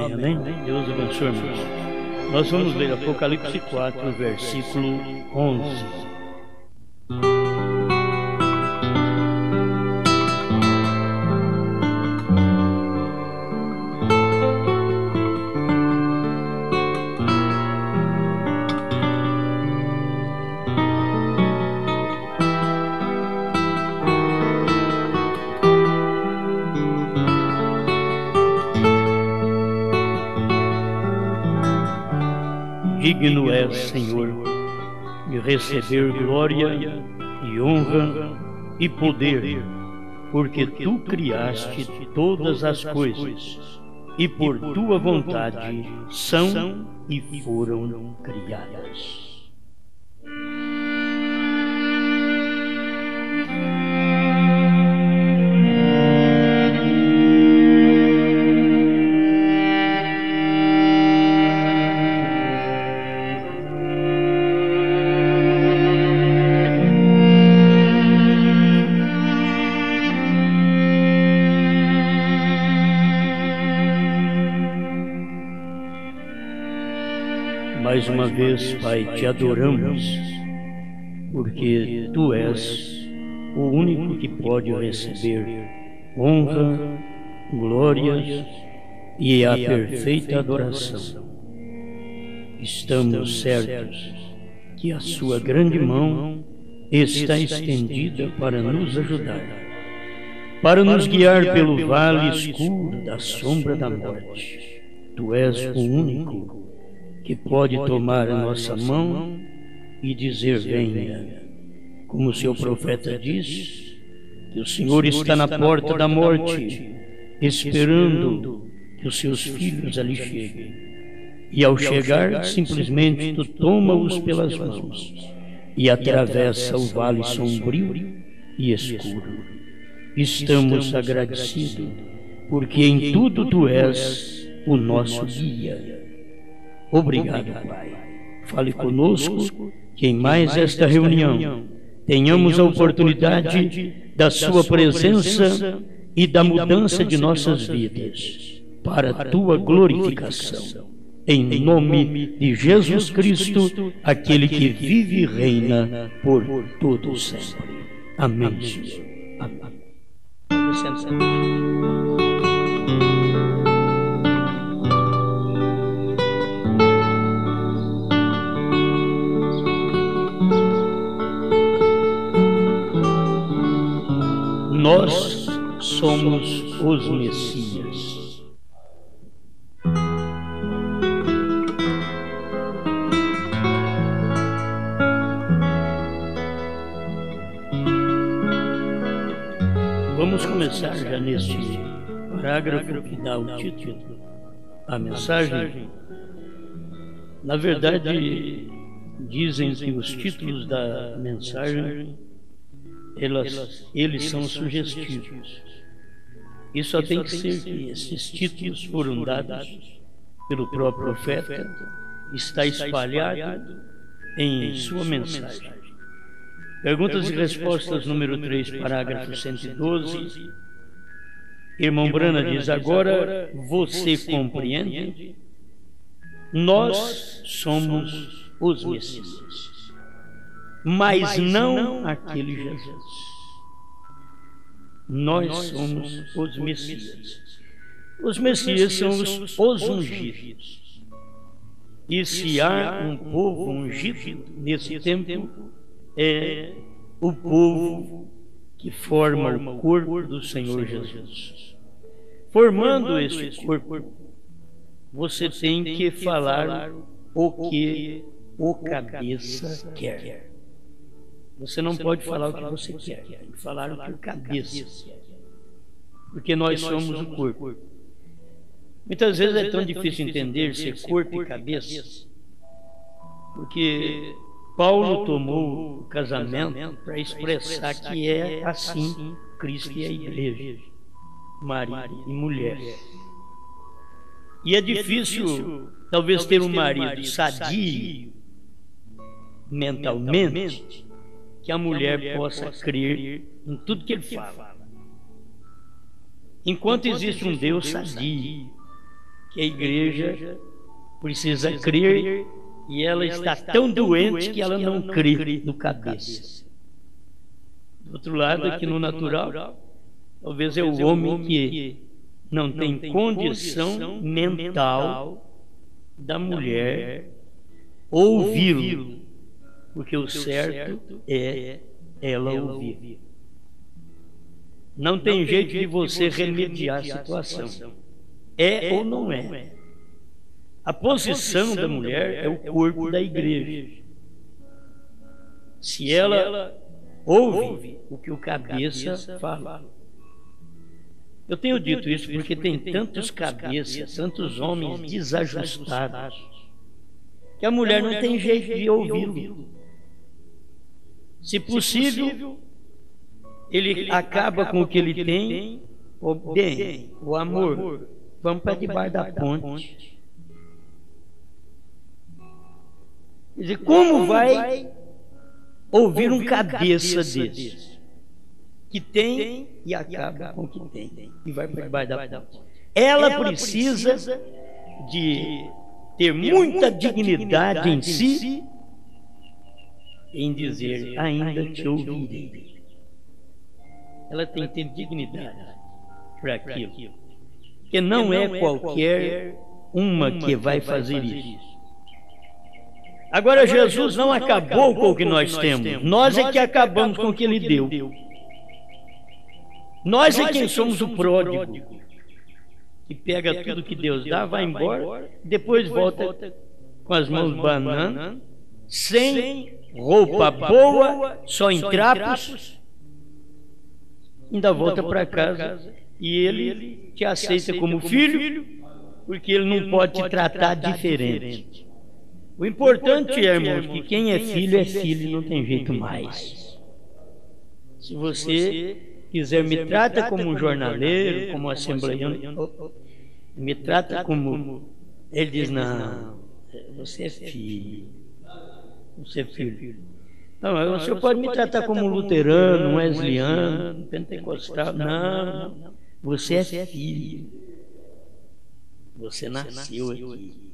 Amém, amém. Deus abençoe, irmãos. Nós vamos ler Apocalipse 4, versículo 11. Digno és, Senhor, de receber glória e honra e poder, porque Tu criaste todas as coisas, e por Tua vontade são e foram criadas. Mais uma vez, Pai, Te adoramos, porque Tu és o único que pode receber honra, glória e a perfeita adoração. Estamos certos que a Sua grande mão está estendida para nos ajudar, para nos guiar pelo vale escuro da sombra da morte. Tu és o único que pode tomar a nossa mão e dizer: venha. Como o seu profeta diz, que o Senhor está na porta da morte, esperando que os seus filhos ali cheguem. E ao chegar, simplesmente Tu toma-os pelas mãos e atravessa o vale sombrio e escuro. Estamos agradecidos, porque em tudo Tu és o nosso guia. Obrigado, Pai. Fale conosco, que em mais esta reunião tenhamos a oportunidade da Sua presença e da mudança de nossas vidas, para a Tua glorificação. Em nome de Jesus Cristo, aquele que vive e reina por todo sempre. Amém, Senhor. Amém. Nós somos os Messias. Vamos começar já neste parágrafo que dá o título, a mensagem. Na verdade, dizem que os títulos da mensagem eles são sugestivos. E só tem que ser que esses títulos foram dados pelo próprio profeta, está espalhado em sua mensagem. Perguntas e respostas número 3, parágrafo 112. Irmão Brana diz: agora você compreende? Nós somos os Messias, mas não aquele Jesus. Nós somos os Messias. Os Messias são os ungidos. E se há um povo ungido nesse tempo, é o povo que forma o corpo do Senhor Jesus. Formando esse corpo, você tem que falar o que o cabeça quer. Você não pode falar o que você quer, tem que falar o que o cabeça quer. Porque nós somos o corpo. Muitas vezes é tão difícil entender ser corpo e cabeça, porque Paulo tomou o casamento para expressar que é assim Cristo e a igreja, marido e mulher. E é difícil, talvez, ter um marido sadio mentalmente, que a mulher possa crer em tudo que ele fala. Enquanto existe um Deus sadio, que a igreja precisa crer e ela está tão doente que ela não crê no cabeça. Do outro lado, aqui no natural, talvez é o homem que não tem condição mental da mulher ouvi-lo, porque o certo é ela ouvir. Não tem jeito de você remediar a situação. É ou não é. A posição da mulher é o corpo da igreja. Se ela ouve o que o cabeça fala. Eu tenho dito isso porque tem tantos cabeças, tantos homens desajustados, que a mulher não tem jeito de ouvi-lo. Se possível, ele acaba com o que ele tem, bem, o amor, vamos para debaixo da ponte. Quer dizer, como vai ouvir um cabeça desse, que tem e acaba com o que tem, e vai para debaixo da ponte? Ela precisa de ter muita dignidade em si, em dizer, ainda te ouvirei. Ela tem que ter dignidade para aquilo, porque não é qualquer uma que vai fazer isso. Agora, Jesus não acabou com o que nós temos, nós é que acabamos com o que Ele deu. Nós é quem somos o pródigo, que pega tudo que Deus dá, vai embora, depois volta com as mãos banando, sem roupa boa, só em trapos, ainda volta para casa e Ele te aceita como filho, porque Ele não pode te tratar diferente. O importante é, irmãos, que quem é filho e não tem jeito mais. Se você quiser, me trata como um jornaleiro, como um assembleiano, me trata como... Ele diz, não, você é filho. Você é filho. Não, o senhor pode me tratar como um luterano, um wesleyano, um pentecostal. Não, você é filho. Você nasceu aqui.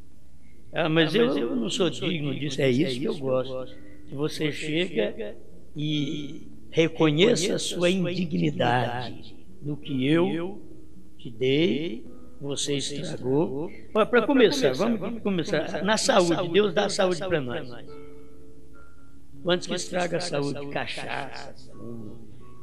Ah, mas eu não sou digno disso. É isso que eu gosto. Que você chega e reconheça a sua indignidade do que eu te dei, você estragou. Para começar, vamos começar. Na saúde, Deus dá saúde para nós. Quantos que estraga a saúde? Cachaça,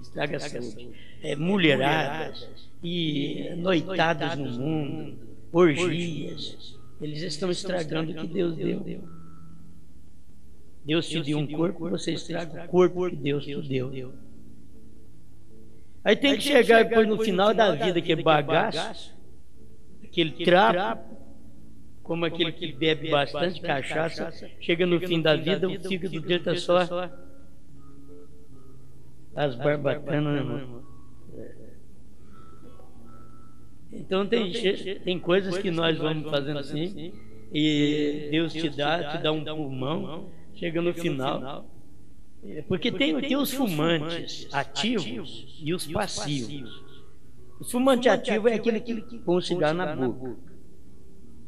estraga a saúde. Mulheradas e noitadas no mundo, orgias. Eles estão estragando o que Deus deu. Deus te deu um corpo, você estraga o corpo que Deus te deu. Aí tem que chegar depois no final da vida, que é bagaço, aquele trapo, como aquele que bebe bastante cachaça, chega no fim da vida, o fígado dele está só as barbatanas, irmão. Então tem coisas que nós vamos fazendo assim, e Deus te dá um pulmão, chega no final. Porque tem os fumantes ativos e os passivos. O fumante ativo é aquele que põe o cigarro na boca.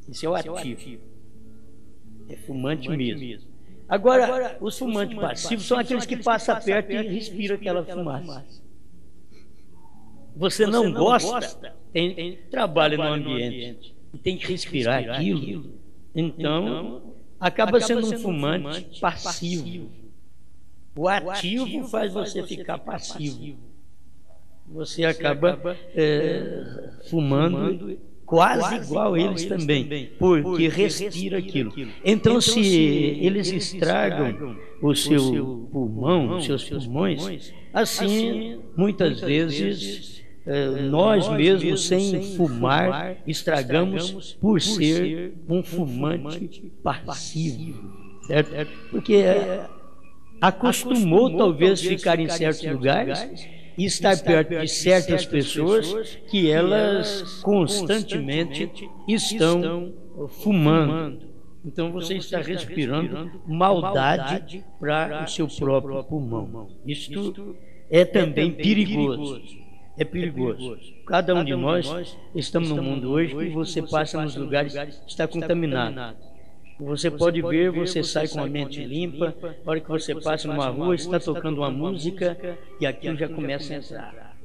Esse é o ativo. É fumante mesmo. Agora, os fumantes passivos são aqueles que passam perto e respiram aquela fumaça. Você não gosta, trabalha no ambiente e tem que respirar aquilo. Então, acaba sendo um fumante passivo. O ativo faz você ficar passivo. Você acaba fumando quase igual eles também, porque respira aquilo. Então, se eles estragam o seu pulmão, os seus pulmões, assim, muitas vezes, nós mesmos, sem fumar, estragamos por ser um fumante passivo, certo? Porque acostumou talvez ficar em certos lugares e estar perto de certas pessoas que elas constantemente estão fumando. Então você está respirando maldade para o seu próprio pulmão. Isto é também perigoso. é perigoso. Cada um de nós estamos no mundo hoje que você passa nos lugares que está contaminado. Você pode ver, você sai com a mente limpa, a hora que você passa numa rua, está tocando uma música e aquilo já começa a entrar.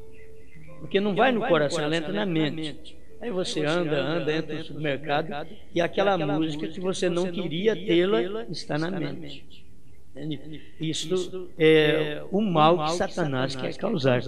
Porque não vai no coração, ela entra na mente. Aí você anda, entra no supermercado e aquela música que você não queria tê-la está na mente. Isso é o mal que Satanás quer causar.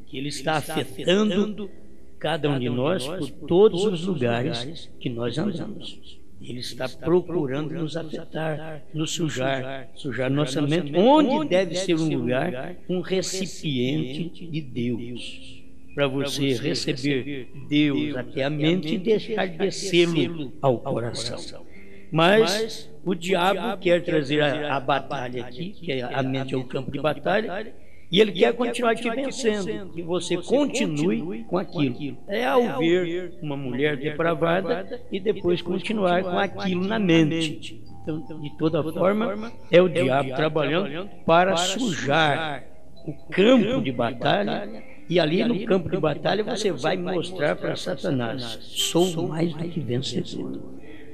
Que ele está afetando cada um de nós por todos os lugares que nós andamos. Ele está procurando nos afetar, nos sujar nossa mente, onde deve ser um lugar, um recipiente de Deus. Para você receber Deus até a mente e deixar descê-lo ao coração. Mas o diabo quer trazer a batalha aqui, que a mente é o campo de batalha, e ele quer continuar te vencendo, que você continue com aquilo. É ao ver uma mulher depravada e depois continuar com aquilo na mente. Então, de toda forma, é o diabo trabalhando para sujar o campo de batalha, e ali no campo de batalha você vai mostrar para Satanás: sou mais do que vencedor.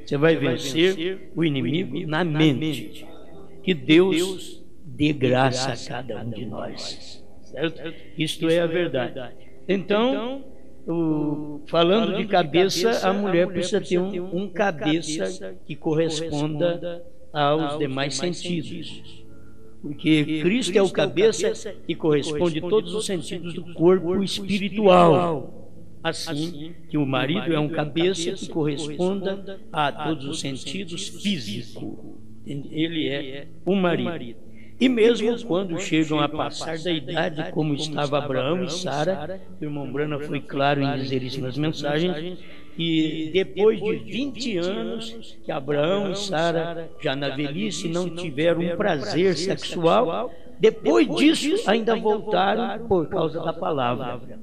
Você vai vencer o inimigo na mente. Que Deus dê graça a cada um de nós, certo? Isto é a verdade. Então, falando de cabeça, a mulher precisa ter um cabeça que corresponda aos demais sentidos. Porque Cristo é o cabeça que corresponde a todos os sentidos do corpo espiritual. Assim que o marido é um cabeça que corresponda a todos os sentidos físicos. Ele é o marido. E mesmo quando chegam a passar da idade, como estava Abraão e Sara, o irmão Brana foi claro em dizer isso nas mensagens, e depois de 20 anos que Abraão e Sara, já na velhice, não tiveram um prazer sexual, depois disso ainda voltaram por causa da palavra,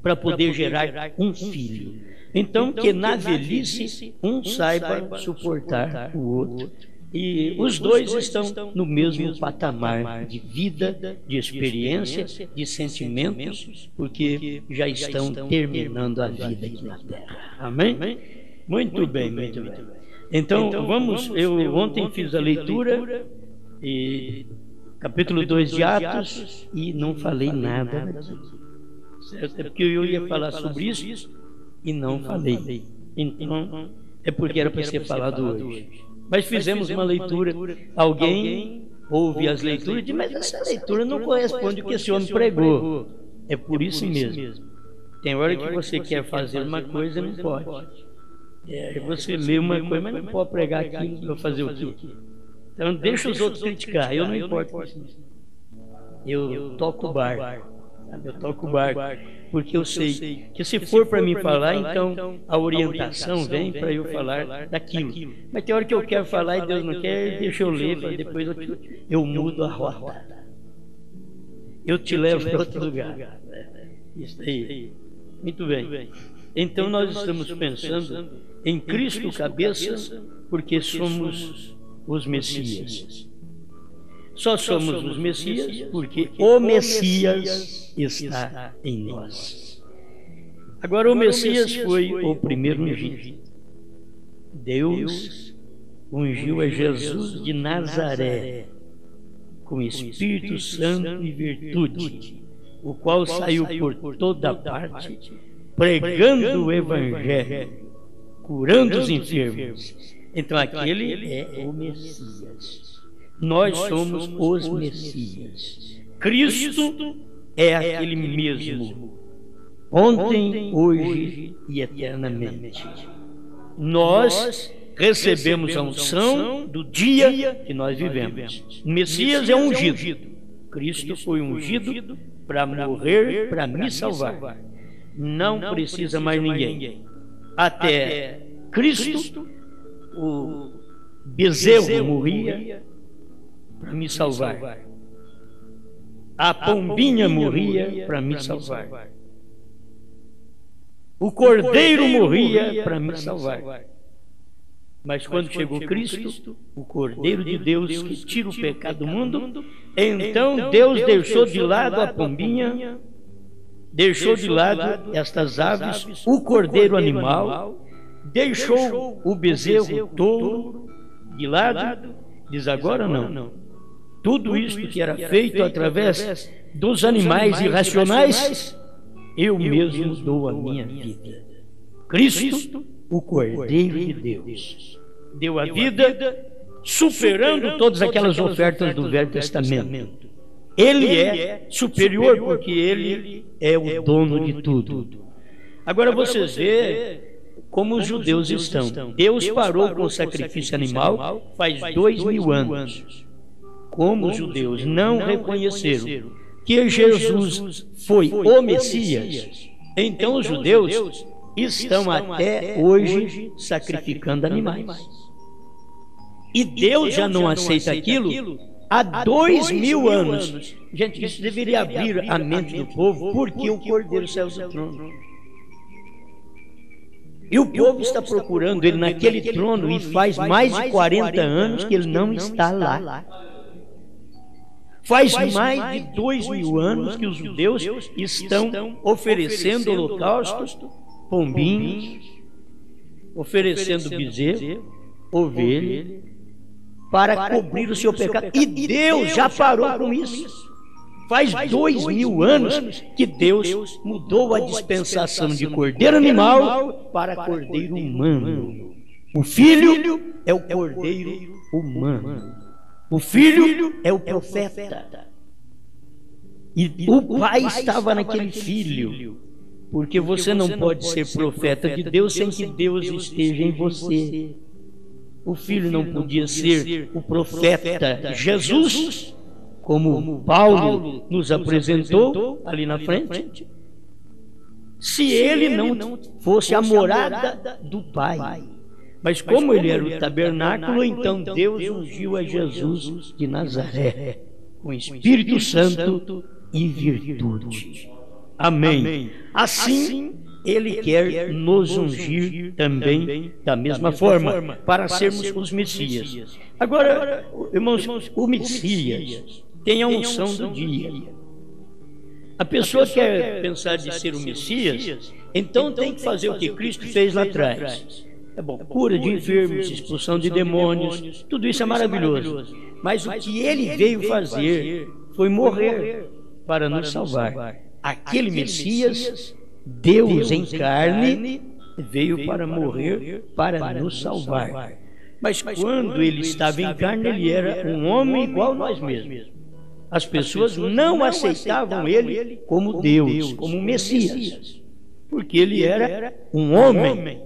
para poder gerar um filho. Então, que na velhice um saiba suportar o outro. E os dois estão no mesmo patamar de vida, de experiência, de sentimentos, porque já estão terminando a vida aqui na Terra. Amém? Muito bem, muito bem. Então, vamos, eu ontem fiz a leitura, capítulo 2 de Atos, e não falei nada disso. Certo? É porque eu ia falar sobre isso e não falei. Então, é porque era para ser falado hoje. Mas fizemos uma leitura, alguém ouve as leituras e diz: mas essa leitura não corresponde ao que esse homem pregou. É por isso mesmo. Tem hora que você quer fazer uma coisa e não pode. Você lê uma coisa, mas não pode pregar aquilo para fazer o quê? Então deixa os outros criticar, eu não importo com isso. Eu toco o barco. Eu toco o barco, porque eu sei que se for para mim falar, então a orientação vem para eu falar daquilo. Mas tem hora que eu quero falar e Deus não quer, deixa eu ler, depois eu mudo a rota. Eu te levo para outro lugar. Isso aí. Muito bem. Então nós estamos pensando em Cristo cabeça, porque somos os Messias. Só somos os Messias porque o Messias está em nós. Agora, o Messias foi o primeiro ungido. Deus ungiu a Jesus de Nazaré com Espírito Santo e virtude, o qual saiu por toda parte, pregando o Evangelho, curando os enfermos. Então, aquele é o Messias. Nós somos os Messias. Cristo é aquele mesmo, ontem, hoje e eternamente. Nós recebemos a unção do dia que nós vivemos. O Messias é ungido. Cristo foi ungido para morrer, para me salvar. Não precisa mais ninguém. Até Cristo, o bezerro morria para me salvar. A pombinha morria para me salvar. O cordeiro morria para me salvar. Mas quando chegou Cristo, o Cordeiro de Deus que tira o pecado do mundo, então Deus deixou de lado a pombinha deixou de lado estas aves, o cordeiro animal, deixou o bezerro touro de lado, diz agora não. Tudo isto que era feito através dos animais irracionais, eu mesmo dou a minha vida. Cristo, o Cordeiro de Deus, deu a vida superando todas aquelas ofertas do Velho Testamento. Ele é superior porque ele é o dono de tudo. Agora vocês veem como os judeus estão. Deus parou com o sacrifício animal faz 2000 anos. Como os judeus não reconheceram que Jesus foi o Messias, então os judeus estão até hoje sacrificando animais. E Deus já não aceita aquilo há 2000 anos. Gente, isso deveria abrir a mente do povo, porque o Cordeiro saiu do trono. E o povo está procurando ele naquele trono e faz mais de 40 anos que ele não está lá. Faz mais de 2000 anos que os judeus estão oferecendo holocaustos, pombinhos, oferecendo bezerro, ovelha, para cobrir o seu pecado. E Deus já parou com isso. Faz 2000 anos que Deus mudou a dispensação de cordeiro animal para cordeiro humano. O Filho é o cordeiro humano. O Filho é o profeta. E o Pai estava naquele Filho. Porque você não pode ser profeta de Deus sem que Deus esteja em você. O Filho não podia ser o profeta Jesus, como Paulo nos apresentou ali na frente, se ele não fosse a morada do Pai. Mas como ele era o tabernáculo, então Deus ungiu a Jesus de Nazaré com Espírito Santo e virtude. Amém. Assim, ele quer nos ungir também da mesma forma, para sermos os Messias. Agora, irmãos, o Messias tem a unção do dia. A pessoa quer pensar de ser o Messias, então tem que fazer o que Cristo fez lá atrás. É bom, cura de enfermos, expulsão de demônios, tudo isso é maravilhoso. Mas o que ele veio fazer foi morrer para nos salvar. Aquele Messias, Deus em carne, veio para morrer para nos salvar. Mas quando ele estava em carne, ele era um homem igual a nós mesmos. As pessoas não aceitavam ele como Deus, como Messias, porque ele era um homem.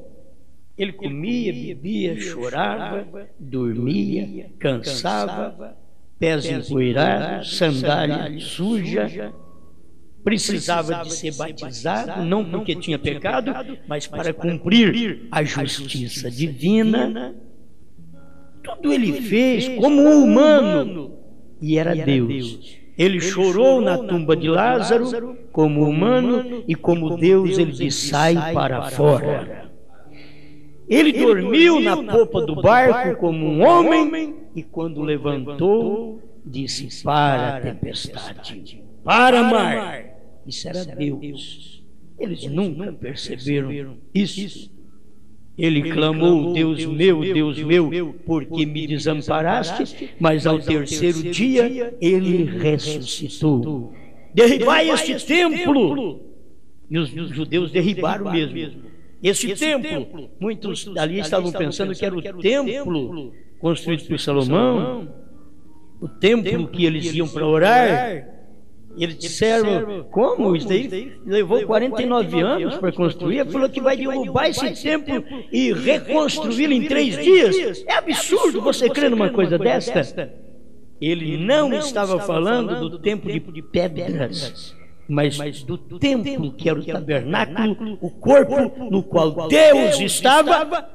Ele comia, bebia, chorava, dormia, cansava, pés empoeirados, sandália suja, precisava de ser batizado, não porque tinha pecado, mas para cumprir a justiça divina. Tudo ele fez como um humano e era Deus. Ele chorou na tumba de Lázaro como humano e como Deus ele disse: sai para fora. Ele dormiu na popa do barco como um homem e quando levantou, disse: para a tempestade, para mar. Isso era Deus. Eles nunca perceberam isso. Ele clamou: Deus meu, por que me desamparaste? Mas ao terceiro dia ele ressuscitou. Derribai este templo! E os judeus derribaram mesmo. Esse templo, muitos ali estavam pensando que era o templo construído por Salomão, o templo que eles iam para orar. Eles disseram: como? Isso daí levou 49 anos para construir. Ele falou que vai derrubar esse templo e reconstruí-lo em 3 dias. É absurdo você crer numa coisa desta. Ele não estava falando do templo de pedras, mas do templo que era o tabernáculo, o corpo no qual Deus estava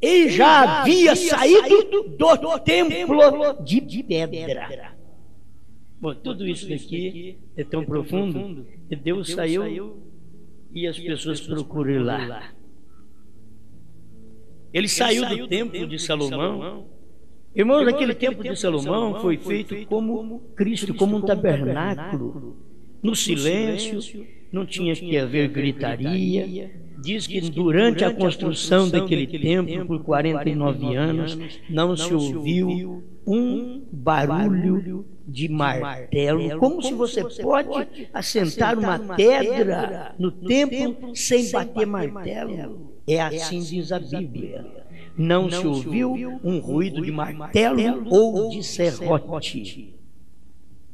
e já havia saído do templo de pedra. Bom, tudo isso daqui é tão profundo que Deus saiu e as pessoas procuram ir lá. Ele saiu do templo de Salomão. Irmãos, aquele templo de Salomão foi feito como Cristo, como um tabernáculo, no silêncio, não tinha que haver gritaria. Diz que durante a construção daquele templo, por 49 anos, não se ouviu um barulho de martelo, como se você pode assentar uma pedra no templo sem bater martelo. É assim diz a Bíblia. Não se ouviu um ruído de martelo ou de serrote.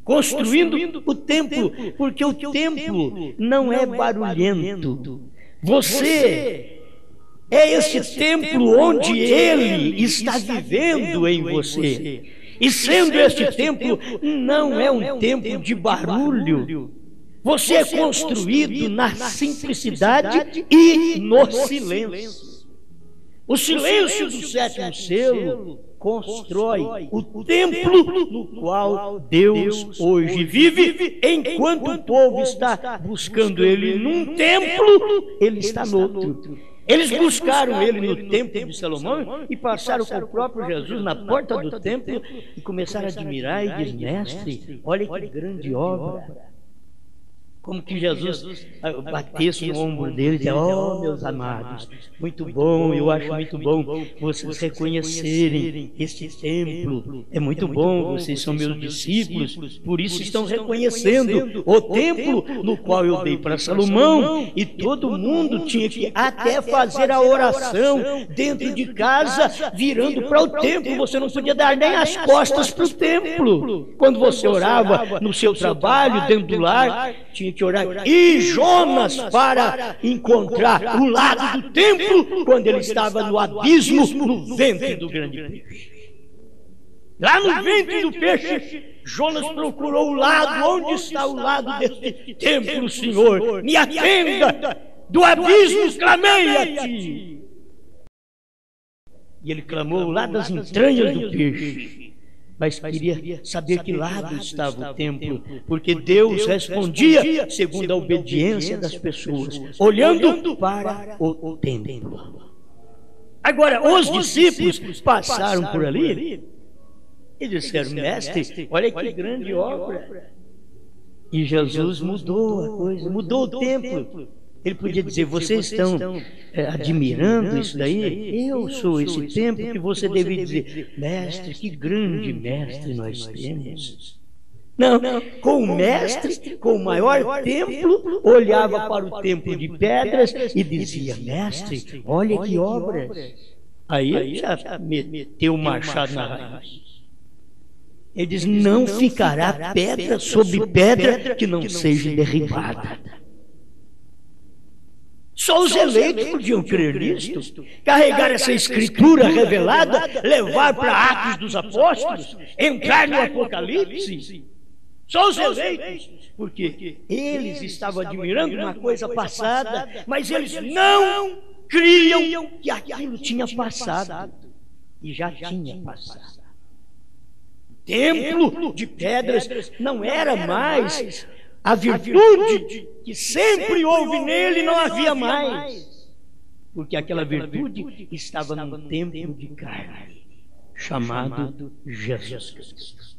Construindo o templo, porque o templo não é barulhento. Você é esse templo onde Ele está vivendo em você. E sendo este templo, não é um templo de barulho. Você é construído na simplicidade e no silêncio. O silêncio do sétimo selo constrói o templo no qual Deus hoje vive. Enquanto o povo está buscando Ele num templo, Ele está no outro. Eles buscaram Ele no templo de Salomão e passaram com o próprio Jesus na porta do templo e começaram a admirar e dizer: mestre, olha que grande obra. Como que Jesus batesse no ombro dele e dizia: oh, meus amados, muito bom, eu acho muito bom vocês reconhecerem este templo. É muito bom, vocês são meus discípulos, por isso estão reconhecendo o templo no qual eu dei para Salomão. E todo mundo tinha que até fazer a oração dentro de casa, virando para o templo. Você não podia dar nem as costas para o templo. Quando você orava no seu trabalho, dentro do lar, tinha que orar. E Jonas, para encontrar o lado do templo, quando ele estava no abismo, no ventre do grande peixe. Lá no ventre do peixe, Jonas procurou o lado. Onde está o lado deste templo, Senhor? Me atenda! Do abismo clamei a ti. E ele clamou lá das entranhas do peixe. Mas queria saber que lado estava o templo, porque Deus respondia segundo a obediência das pessoas, olhando para o templo. Agora, os discípulos passaram por ali e disseram: mestre, olha que grande obra. E Jesus mudou a coisa, mudou o templo. Ele podia dizer: vocês estão admirando isso daí? Eu sou esse templo. Que você deveria dizer: mestre, que grande mestre nós temos. Não, com o mestre, com o maior templo, olhava para o templo de pedras e dizia: mestre, olha que obras. Aí ele já meteu o machado na raiz. Ele diz: não ficará pedra sobre pedra que não seja derribada. Só os eleitos podiam crer nisto, carregar essa escritura revelada, levar para Atos dos Apóstolos, entrar no Apocalipse. Só os eleitos, porque eles estavam admirando uma coisa passada, mas eles não criam que aquilo tinha passado. E já tinha passado. O templo de pedras não era mais a virtude que sempre houve nele, não havia mais. Porque aquela virtude estava num templo de carne, chamado Jesus Cristo.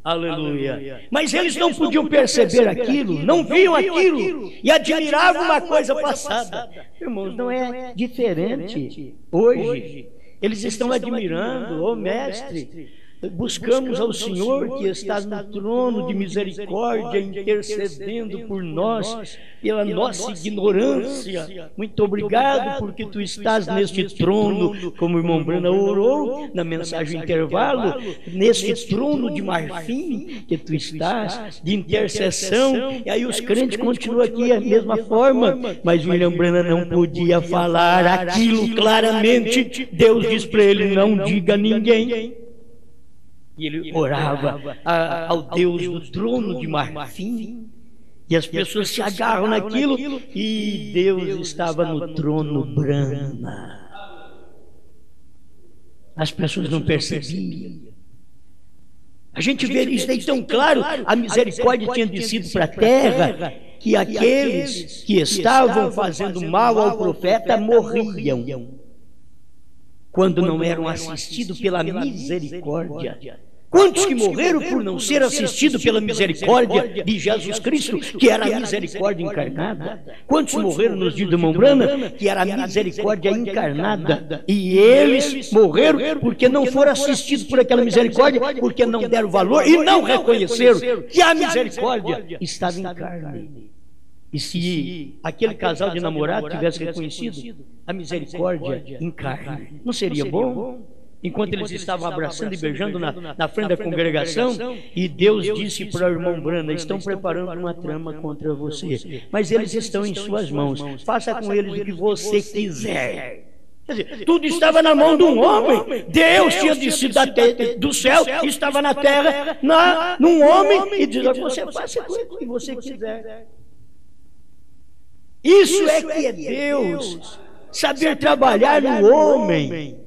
Aleluia. Mas eles não podiam perceber aquilo, não viam aquilo, e admiravam uma coisa passada. Irmãos, não é diferente hoje. Eles estão admirando: ô mestre, buscamos ao Senhor que está no trono de misericórdia, intercedendo por nós, pela nossa ignorância. Muito obrigado porque tu estás neste trono, como o irmão Brana orou na mensagem intervalo, neste trono de marfim que tu estás, de intercessão. E aí os crentes continuam aqui da mesma forma, mas William Brana não podia falar aquilo claramente. Deus diz para ele: não diga a ninguém. E ele orava ao Deus do trono de marfim, e as pessoas se agarram naquilo, e Deus estava no trono brana. As pessoas não percebiam. A gente vê isso aí tão claro. A misericórdia tinha descido para a terra, que aqueles que estavam fazendo mal ao profeta morriam quando não eram assistidos pela misericórdia Quantos que morreram por não ser assistidos pela misericórdia de Jesus Cristo, que era a misericórdia encarnada? Quantos morreram nos dias do irmão Branham, que era a misericórdia encarnada? E eles morreram porque não foram assistidos por aquela misericórdia, porque não deram valor e não reconheceram que a misericórdia estava em carne. E se aquele casal de namorado tivesse reconhecido a misericórdia em carne, não seria bom? Enquanto eles estavam abraçando e beijando na frente da congregação, e Deus disse para o irmão Branham: estão preparando uma trama contra você, mas eles estão em suas mãos, faça com eles o que você quiser. Quer dizer, tudo estava na mão de um homem. Deus tinha descido do céu, estava na terra, num homem, e diz: você faça com ele o que você quiser. Isso é que é Deus, saber trabalhar no homem.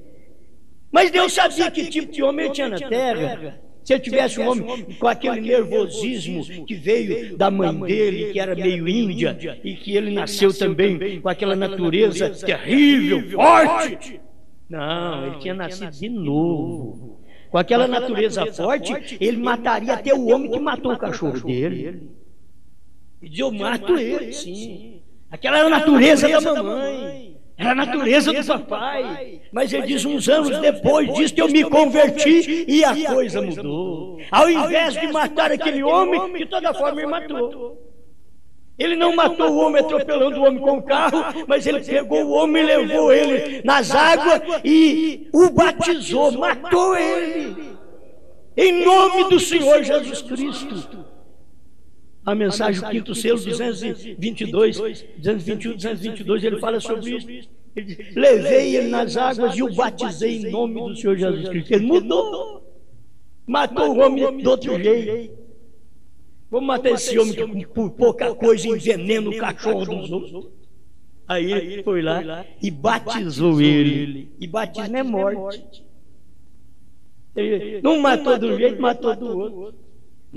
Mas Deus sabia que tipo de homem tinha na terra. Se ele tivesse um homem com aquele nervosismo que veio da mãe dele, que era meio índia, e que ele nasceu também com aquela natureza terrível, forte. Não, ele tinha nascido de novo. Com aquela natureza forte, ele mataria até o homem que matou o cachorro dele. E dizia: eu mato ele, sim. Aquela era a natureza da mamãe. Era a natureza do papai. Mas ele diz: uns anos depois disso eu me converti e a coisa mudou. Ao invés de matar aquele homem, de toda forma ele matou. Ele não matou o homem atropelando o homem com o carro, mas ele pegou o homem e levou ele nas águas e o batizou, matou ele. Em nome do Senhor Jesus Cristo. A mensagem, o quinto selo, 222, 221, 222, ele fala sobre isso. Ele diz: levei ele nas águas e o batizei em nome do Senhor Jesus Cristo. Ele mudou. Matou o homem do outro jeito. Vamos matar esse homem que por pouca coisa envenena o cachorro dos outros. Aí ele foi lá e batizou ele. E batismo é morte. Ele não matou do jeito, matou do outro.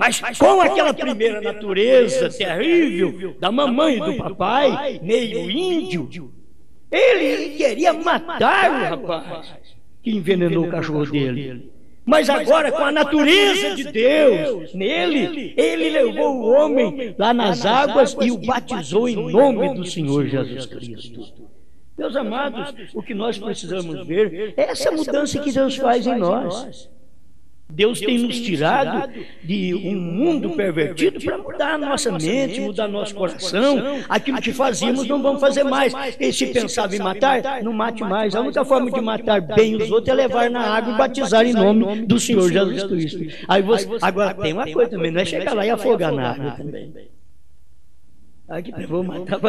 Mas com aquela primeira natureza terrível da mamãe e do papai, meio índio, ele queria matar o rapaz que envenenou o cachorro dele. Mas agora, com a natureza de Deus nele, ele levou o homem lá nas águas e o batizou em nome do Senhor Jesus Cristo. Meus amados, o que nós precisamos ver é essa mudança que Deus faz em nós. Deus tem nos tirado de um mundo pervertido para mudar a nossa mente, mudar nosso coração. Aquilo que fazíamos não vamos fazer mais. E se pensava em matar, não mate mais. A única forma de matar bem os outros é levar na água e batizar em nome do Senhor Jesus Cristo. Aí você, agora tem uma coisa também, não é chegar lá e afogar na água também. Aqui, vou matar,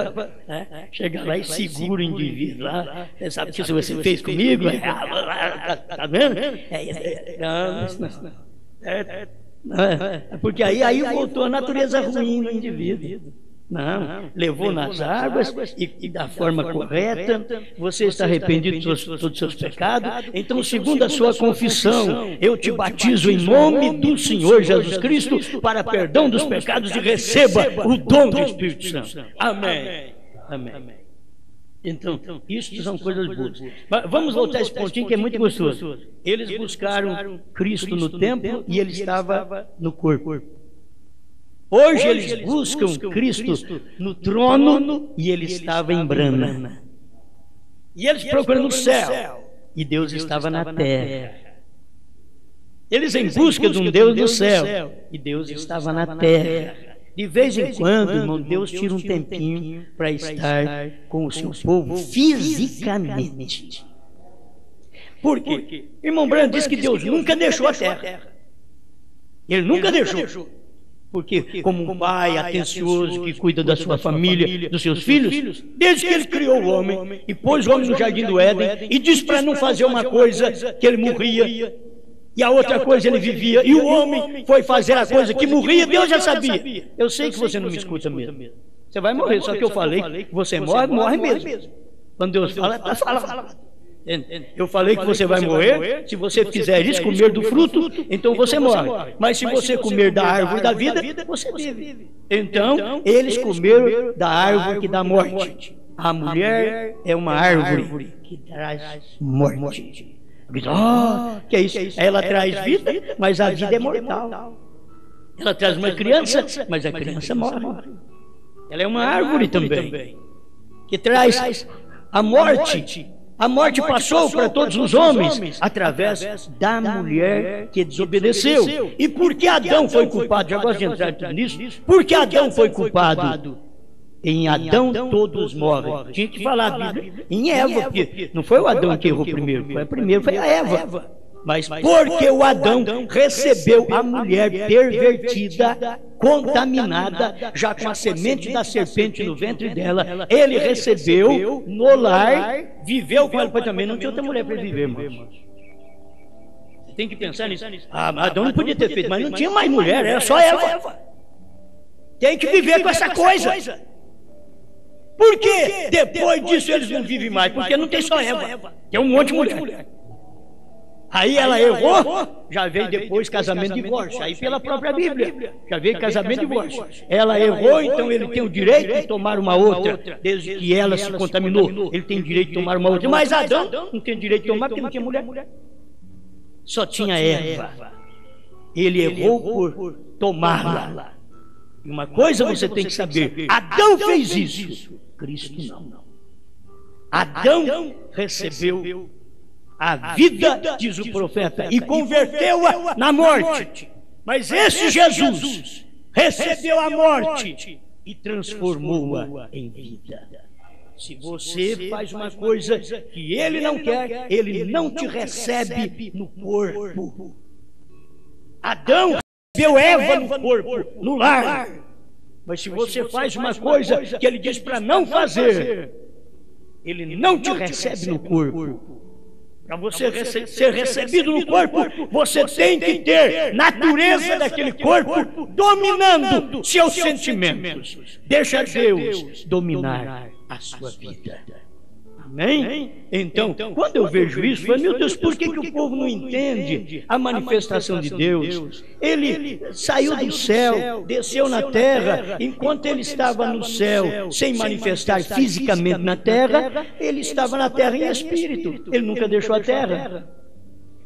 chegar lá e segura o indivíduo lá. Você sabe o que você fez comigo? Tá vendo? Não. Porque aí voltou a natureza ruim do indivíduo. Não, levou nas águas e da forma correta. Você está arrependido de todos os seus pecados. Então, segundo a sua confissão, eu te batizo em nome do Senhor Jesus Cristo para perdão dos pecados e receba o dom do Espírito Santo. Amém. Amém. Então, isso são coisas boas. Mas vamos voltar a esse pontinho que é muito gostoso. Eles buscaram Cristo no templo e ele estava no corpo. Hoje eles buscam Cristo no trono e ele estava em Brana. E eles procuram no céu e Deus estava na terra. Eles em busca de um Deus no céu e Deus estava na terra. De vez em quando, irmão, Deus tira um tempinho para estar com o seu povo fisicamente. Por quê? Irmão Branham diz que Deus nunca deixou a terra. Ele nunca deixou. Porque como um pai atencioso que cuida da sua família, dos seus filhos, desde que ele criou o homem e pôs o homem no jardim do Éden e disse para não fazer uma coisa que ele morria e a outra coisa ele vivia, e o homem foi fazer a coisa que morria, Deus já sabia. Eu sei que você não me escuta mesmo. Você vai morrer, só que eu falei que você morre mesmo. Quando Deus fala. Eu falei que você vai morrer. Se você fizer isso, comer do fruto, então você morre. Mas se você comer da árvore da vida, você vive. Então, eles comeram da árvore que dá morte. A mulher é uma árvore que traz morte. Que é isso? Ela traz vida, mas a vida é mortal. Ela traz uma criança, mas a criança morre. Ela é uma árvore também, que traz a morte. A morte passou para todos os homens através da mulher que desobedeceu. E por que Adão foi culpado? Já gosto de entrar tudo nisso. Por que Adão foi culpado? Em Adão todos morrem. Tinha que falar a Bíblia em Eva, porque não foi o Adão que errou primeiro, foi a Eva. Mas porque o Adão recebeu a mulher pervertida, contaminada, já com a semente da serpente no ventre dela, ele recebeu no lar, viveu com ela, pois também não tinha outra mulher para viver, irmãos. Você tem que pensar nisso. Adão não podia ter feito, mas não tinha mais mulher, era só Eva. Tem que viver com essa coisa. Por que depois disso eles não vivem mais? Porque não tem só Eva, tem um monte de mulher. Aí ela errou, já veio depois casamento e divórcio. Aí pela própria Bíblia, já veio casamento e divórcio. Ela errou, então ele tem o direito de tomar uma outra, desde que ela se contaminou. Ele tem o direito de tomar uma outra. Mas Adão não tem direito de tomar porque não tinha mulher. Só tinha Eva. Ele errou por tomá-la. E uma coisa você tem que saber: Adão fez isso, Cristo não. Adão recebeu a vida, diz o profeta, e converteu-a na morte. Mas esse Jesus recebeu a morte e transformou-a em vida. Se você faz uma coisa que ele não quer, ele não te recebe no corpo. Adão recebeu Eva no corpo, no lar. Mas se você faz uma coisa que ele diz para não fazer, ele não te recebe no corpo. Para você ser recebido no corpo, você tem que ter natureza daquele corpo dominando seus sentimentos. Deixa Deus dominar a sua vida. Amém? Então, quando eu vejo isso, eu falo, meu Deus, por que o povo não entende a manifestação de Deus? Ele saiu do céu, desceu na terra. Enquanto ele estava no céu, sem manifestar fisicamente na terra, ele estava na terra em espírito. Ele nunca deixou a terra.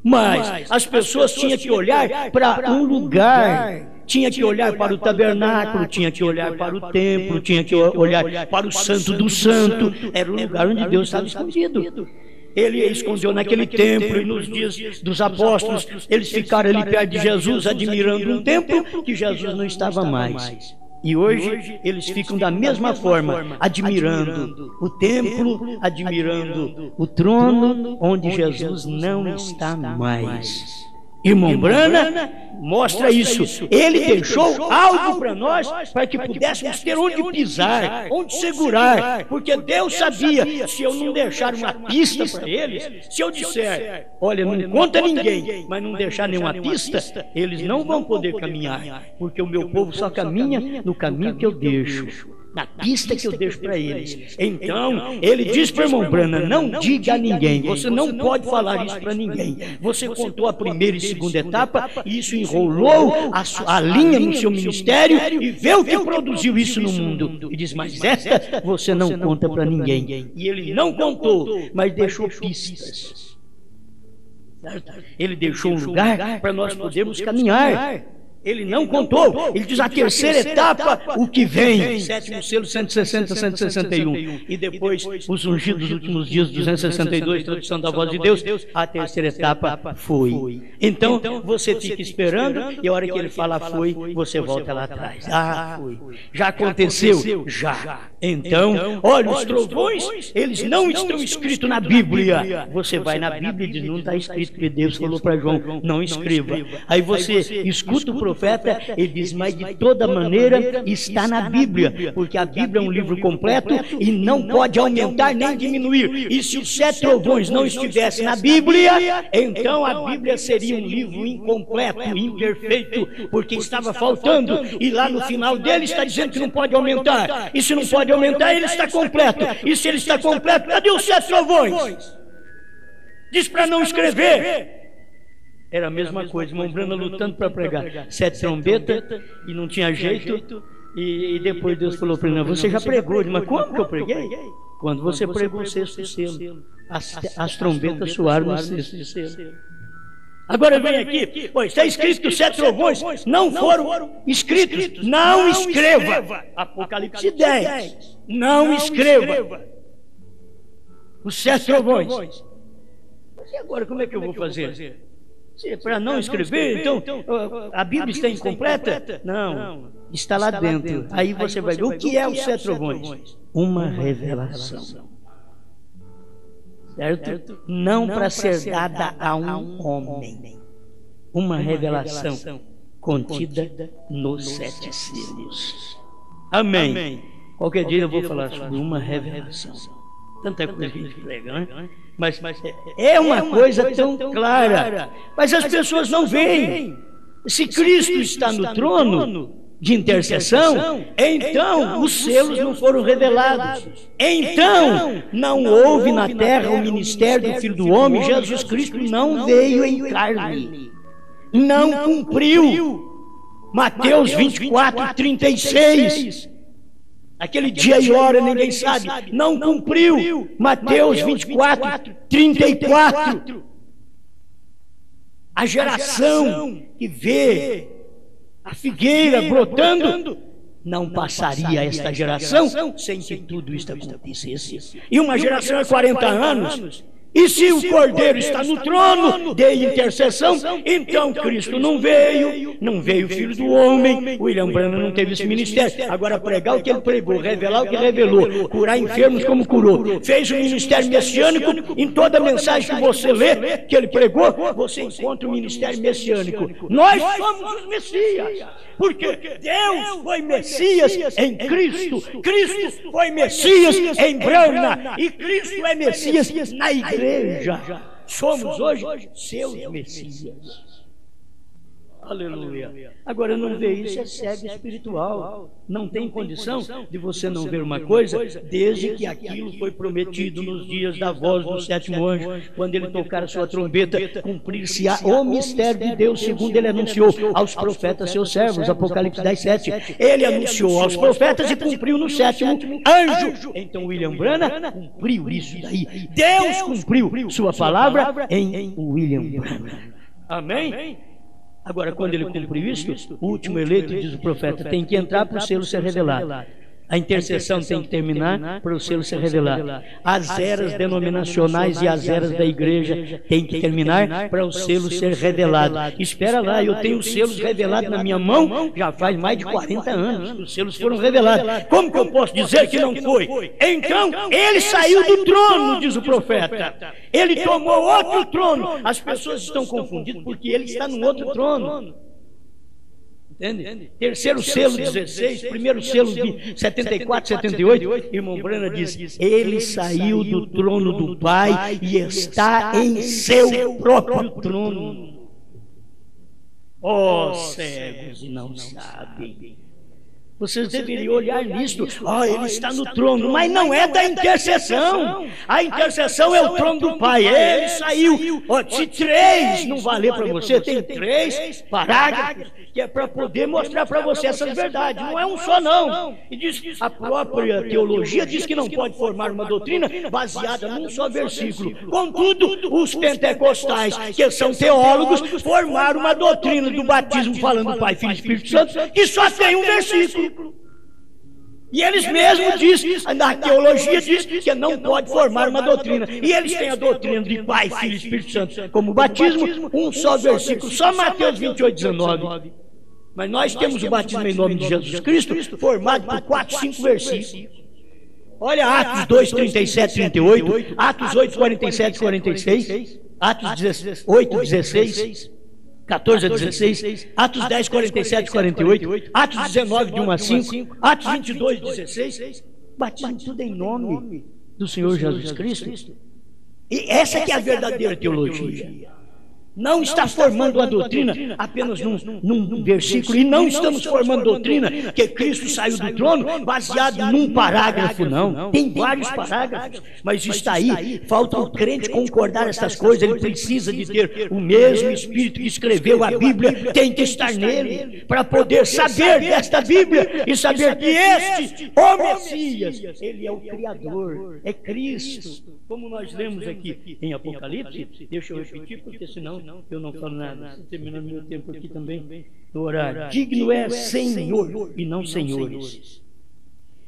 Mas as pessoas tinham que olhar para um lugar. Tinha que olhar para o tabernáculo, tinha que olhar para o templo, tinha que olhar para o santo do santo. Era o lugar onde Deus estava escondido. Ele escondeu naquele templo, e nos dias dos apóstolos, eles ficaram ali perto de Jesus, admirando um templo que Jesus não estava mais. E hoje eles ficam da mesma forma, admirando o templo, admirando o trono, onde Jesus não está mais. Irmão Brana mostra isso. Ele deixou algo para nós, para que pudéssemos ter onde pisar, onde segurar. Porque Deus sabia, se eu não deixar uma pista para eles, se eu disser, olha, não conta ninguém, mas não deixar nenhuma pista, eles não vão poder caminhar. Porque o meu povo só caminha no caminho que eu deixo, na pista que eu deixo para eles. Então, ele diz para o irmão Brana, não diga a ninguém, você não pode falar isso para ninguém. Você contou a primeira e segunda etapa, e isso enrolou a linha no seu ministério, e vê o que produziu isso no mundo. E diz, mas esta você não conta para ninguém. E ele não contou, mas deixou pistas. Ele deixou um lugar para nós podermos caminhar. Ele não contou. Ele diz a terceira etapa, o que vem. Sétimo selo, 160, 161. E depois, os ungidos dos últimos dias, 262, tradução da voz de Deus. A terceira etapa foi. Então, você fica esperando, e a hora que ele fala foi, você volta lá atrás. Foi. Já aconteceu? Já. Então, olha, os trovões, eles não estão escritos na Bíblia. Você vai na Bíblia e diz, não está escrito, porque Deus falou para João, não escreva. Aí você escuta o profeta, ele diz, mas de toda maneira está na Bíblia, porque a Bíblia é um livro completo e não pode aumentar nem diminuir. E se os 7 trovões não estivessem na Bíblia, então a Bíblia seria um livro incompleto, imperfeito, porque estava faltando, e lá no final dele está dizendo que não pode aumentar. E se não pode aumentar, ele está completo. E se ele está completo, cadê os 7 trovões? Diz para não escrever. Era a mesma coisa, irmão Brana lutando para pregar 7 trombetas e não tinha jeito. E depois Deus falou para ele, você já pregou. Mas como que eu preguei? Quando você pregou o 6º selo. as trombetas soaram no sexto selo. Agora vem aqui, pois está escrito que os 7 trovões não foram escritos. Não escreva. Apocalipse 10. Não escreva os 7 trovões. Mas e agora como é que eu vou fazer? Para não escrever, então a Bíblia está incompleta? Não, está lá dentro. Aí você vai ver o que é os 7 trovões. Uma revelação. Certo? Não para ser dada a um homem. Uma revelação contida nos 7 selos. Amém. Qualquer dia eu vou falar sobre uma revelação. Tanta coisa que a gente prega, né? Mas é uma coisa tão clara. Mas as pessoas não veem. Se Cristo está no trono de intercessão, então os selos não foram revelados. Então não houve na terra o ministério do Filho do Homem. Jesus Cristo não veio em carne. Não cumpriu. Mateus 24, 36. Aquele dia e hora ninguém sabe. Não cumpriu. Mateus 24, 34. A geração que vê a figueira brotando não passaria esta geração sem que tudo isso acontecesse. E uma geração é 40 anos. E se o Cordeiro está no trono de intercessão, então Cristo não veio o Filho do Homem, William Branham não teve esse ministério. Agora pregar o que ele pregou, revelar o que revelou, curar enfermos como curou, fez o ministério messiânico. Em toda mensagem que você lê, que ele pregou, você encontra o ministério messiânico. Nós somos os Messias, porque Deus foi Messias em Cristo, Cristo foi Messias em Branham, e Cristo é Messias na igreja. Somos hoje seus Messias. Aleluia. Agora não vê isso, é cego espiritual. Não tem condição de você não ver uma coisa desde que aquilo foi prometido nos dias da voz do 7º anjo, quando ele tocar a sua trombeta, cumprir-se-á o mistério de Deus, segundo ele anunciou aos profetas seus servos. Apocalipse 10, 7. Ele anunciou aos profetas e cumpriu no 7º anjo. Então William Branham cumpriu isso daí. Deus cumpriu sua palavra em William Branham. Amém? Agora, quando ele cumpriu isso, o último eleito, diz o profeta, tem que entrar para o selo ser revelado. A intercessão tem que terminar para o selo ser revelado. As eras denominacionais e as eras da igreja têm que terminar para o selo ser revelado. Espera lá, eu tenho os selos revelados na minha mão já faz mais de 40 anos. Os selos foram revelados. Como que eu posso dizer que não foi? Então, ele saiu do trono, diz o profeta. Ele tomou outro trono. As pessoas estão confundidas porque ele está num outro trono. Entende? Terceiro selo 16, primeiro selo de 74, 78, irmão Branham diz, ele saiu do trono do Pai e está em seu próprio trono. Oh, cegos e não sabem. Vocês deveriam olhar nisto. Ele está no trono, mas não é da intercessão. A intercessão é o trono do Pai. Ele saiu. Se 3 não valer para você, tem 3 parágrafos que é para poder mostrar para você essas verdades. Não é um só, não. E diz, a própria teologia diz que não pode formar uma doutrina baseada num só versículo. Contudo, os pentecostais, que são teólogos, formaram uma doutrina do batismo falando Pai, Filho e Espírito Santo, que só tem um versículo. E eles mesmos dizem, na teologia diz que não pode formar uma doutrina. E eles têm a doutrina de Pai, Filho e Espírito Santo como batismo, um só versículo, só Mateus 28, 19. Mas nós temos o batismo em nome de Jesus Cristo, formado por 4, 5 versículos. Olha Atos 2, 37, 38, Atos 8, 47, 46, Atos 8, 16, 14 a 16, Atos 10, 47, 48, Atos 19, de 1 a 5, Atos 22, 16, batismo tudo em nome do Senhor Jesus Cristo. E essa que é a verdadeira teologia. Não está formando a doutrina apenas num versículo, e não estamos formando doutrina que Cristo saiu do trono baseado num parágrafo, não. Tem vários parágrafos, mas está aí. Falta o crente concordar essas coisas. Ele precisa de ter o mesmo Espírito que escreveu a Bíblia, tem que estar nele, para poder saber desta Bíblia e saber que este, o Messias, ele é o Criador, é Cristo. Como nós lemos aqui em Apocalipse, deixa eu repetir, porque senão eu não falo nada. Estou terminando meu tempo aqui também no horário. Digno é Senhor e não senhores,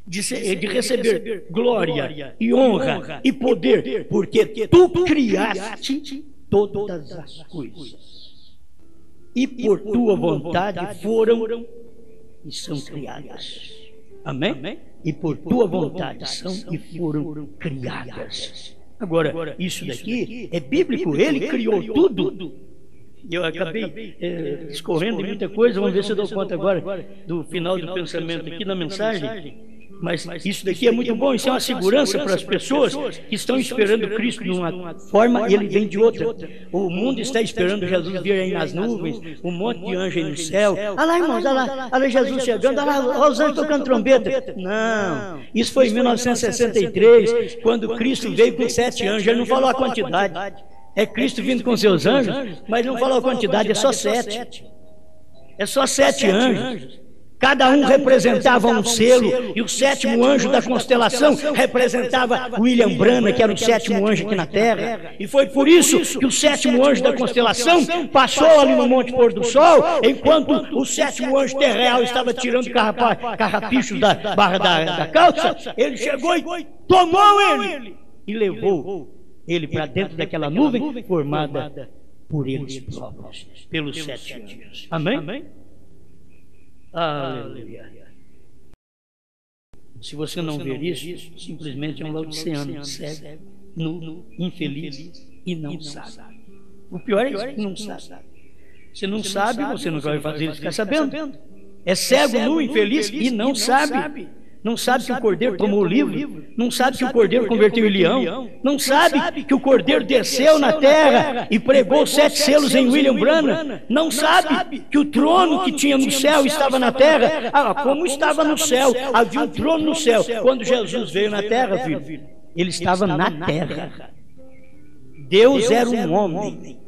de receber glória e honra e poder, porque tu criaste todas as coisas, e por tua vontade foram e são criadas. Amém? E por tua vontade são e foram criadas. Agora, isso daqui é bíblico, ele criou tudo. Eu acabei escorrendo em muita coisa, vamos ver se eu dou conta agora do final do pensamento aqui na mensagem. Mas isso daqui é muito bom, isso é uma segurança para as pessoas que estão esperando Cristo de uma forma e ele vem de outra. O mundo está esperando Jesus vir aí nas nuvens, um monte de anjo aí no céu. Olha lá, irmãos, olha lá Jesus chegando, olha lá os anjos tocando trombeta. Não, isso foi em 1963, quando Cristo veio com 7 anjos. Ele não falou a quantidade. É Cristo vindo com seus anjos, mas não falou a quantidade, é só 7. É só 7 anjos. Cada um representava um selo, e o 7º anjo da constelação representava William Branham, que era o 7º anjo aqui na Terra. E foi por isso que o 7º anjo da constelação passou ali no Monte Pôr do Sol, enquanto o 7º anjo terreal estava tirando carrapichos da barra da calça. Ele chegou e tomou ele e levou ele para dentro daquela nuvem formada por eles próprios, pelos 7 anjos. Amém? Aleluia. Se você não ver isso, simplesmente é um laodiceano, cego, nu, infeliz e não sabe. O pior é isso, que não sabe. Você não sabe, você não vai fazer ele ficar sabendo. É cego, nu, infeliz e não sabe. Não sabe que o Cordeiro tomou o livro, não sabe que o Cordeiro converteu em leão, não sabe que o Cordeiro desceu na terra e pregou 7 selos em William Branham, não sabe que o trono que tinha no céu estava na terra. Como estava no céu, havia um trono no céu. Quando Jesus veio na terra, filho, ele estava na terra. Deus era um homem.